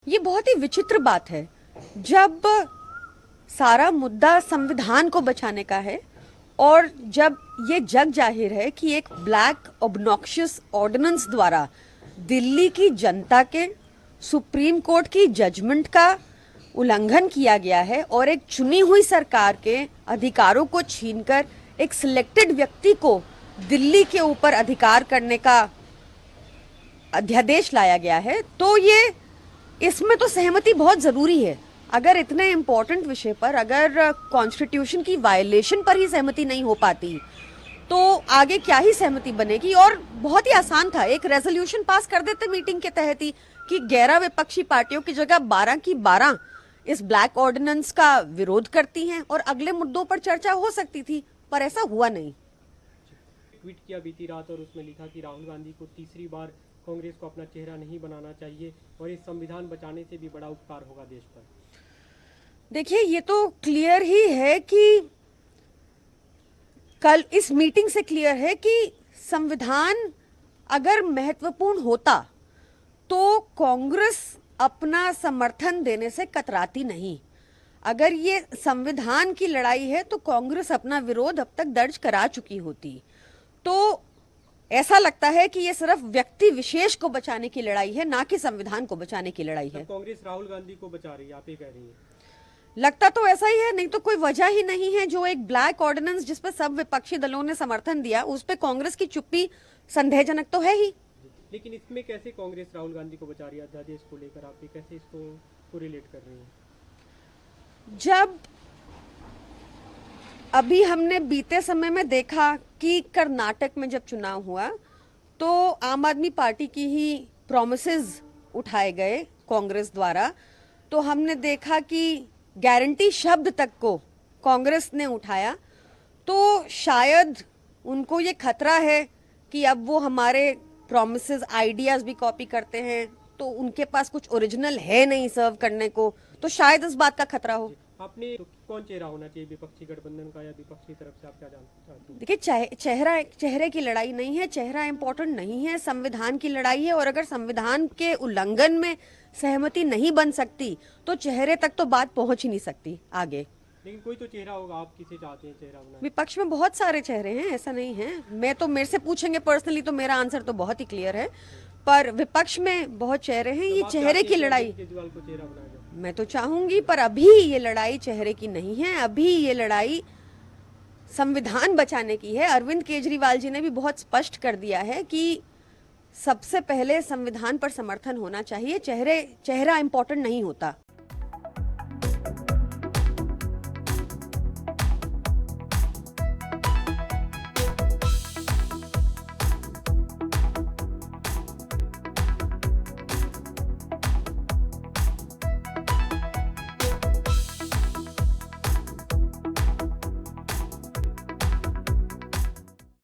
ये बहुत ही विचित्र बात है जब सारा मुद्दा संविधान को बचाने का है और जब ये जग जाहिर है कि एक ब्लैक ऑब्नॉक्शियस ऑर्डिनेंस द्वारा दिल्ली की जनता के सुप्रीम कोर्ट की जजमेंट का उल्लंघन किया गया है और एक चुनी हुई सरकार के अधिकारों को छीनकर एक सिलेक्टेड व्यक्ति को दिल्ली के ऊपर अधिकार करने का अध्यादेश लाया गया है, तो ये इसमें तो सहमति बहुत जरूरी है। अगर इतने इम्पोर्टेंट विषय पर अगर कॉन्स्टिट्यूशन की वायलेशन पर ही सहमति नहीं हो पाती तो आगे क्या ही सहमति बनेगी। और बहुत ही आसान था, एक रेजोल्यूशन पास कर देते मीटिंग के तहत ही कि 11 विपक्षी पार्टियों की जगह 12 की 12 इस ब्लैक ऑर्डिनेंस का विरोध करती हैं और अगले मुद्दों पर चर्चा हो सकती थी, पर ऐसा हुआ नहीं। ट्वीट किया बीती रात और उसमें लिखा कि राहुल गांधी को तीसरी बार कांग्रेस को अपना चेहरा नहीं बनाना चाहिए और इस संविधान बचाने से भी बड़ा उपकार होगा देश पर। देखिए, ये तो क्लियर ही है कि कल इस मीटिंग से क्लियर है कि संविधान अगर महत्वपूर्ण होता तो कांग्रेस अपना समर्थन देने से कतराती नहीं। अगर ये संविधान की लड़ाई है तो कांग्रेस अपना विरोध अब तक दर्ज करा चुकी होती। तो ऐसा लगता है कि ये सिर्फ व्यक्ति विशेष को बचाने की लड़ाई है, ना कि संविधान को बचाने की लड़ाई है। कांग्रेस राहुल गांधी को बचा रही है, आप ये कह रही हैं? लगता तो ऐसा ही है, नहीं तो कोई वजह ही नहीं है। जो एक ब्लैक ऑर्डिनेंस जिस पर सब विपक्षी दलों ने समर्थन दिया, उस पर कांग्रेस की चुप्पी संदेहजनक तो है ही। लेकिन इसमें कैसे कांग्रेस राहुल गांधी को बचा रही है अध्यादेश को लेकर, आप ये कैसे इसको रिलेट कर रही हैं? जब अभी हमने बीते समय में देखा कि कर्नाटक में जब चुनाव हुआ तो आम आदमी पार्टी की ही प्रॉमिसेस उठाए गए कांग्रेस द्वारा, तो हमने देखा कि गारंटी शब्द तक को कांग्रेस ने उठाया। तो शायद उनको ये खतरा है कि अब वो हमारे प्रॉमिसेस आइडियाज भी कॉपी करते हैं तो उनके पास कुछ ओरिजिनल है नहीं सर्व करने को, तो शायद इस बात का खतरा हो। आपने तो कौन चेहरा होना चाहिए, विपक्षी गठबंधन का या विपक्षी तरफ से, आप क्या जानते हैं? देखिए, चेहरे की लड़ाई नहीं है, चेहरा इंपॉर्टेंट नहीं है, संविधान की लड़ाई है। और अगर संविधान के उल्लंघन में सहमति नहीं बन सकती तो चेहरे तक तो बात पहुंच ही नहीं सकती आगे। लेकिन कोई तो चेहरा होगा, आप किसे चाहते हैं चेहरा बनाना? विपक्ष में बहुत सारे चेहरे हैं, ऐसा नहीं है। मेरे से पूछेंगे पर्सनली तो मेरा आंसर तो बहुत ही क्लियर है, पर विपक्ष में बहुत चेहरे हैं। ये चेहरे की लड़ाई केजरीवाल को चेहरा बनाया जाए, मैं तो चाहूंगी, पर अभी ये लड़ाई चेहरे की नहीं है। अभी ये लड़ाई संविधान बचाने की है। अरविंद केजरीवाल जी ने भी बहुत स्पष्ट कर दिया है कि सबसे पहले संविधान पर समर्थन होना चाहिए, चेहरा इंपॉर्टेंट नहीं होता।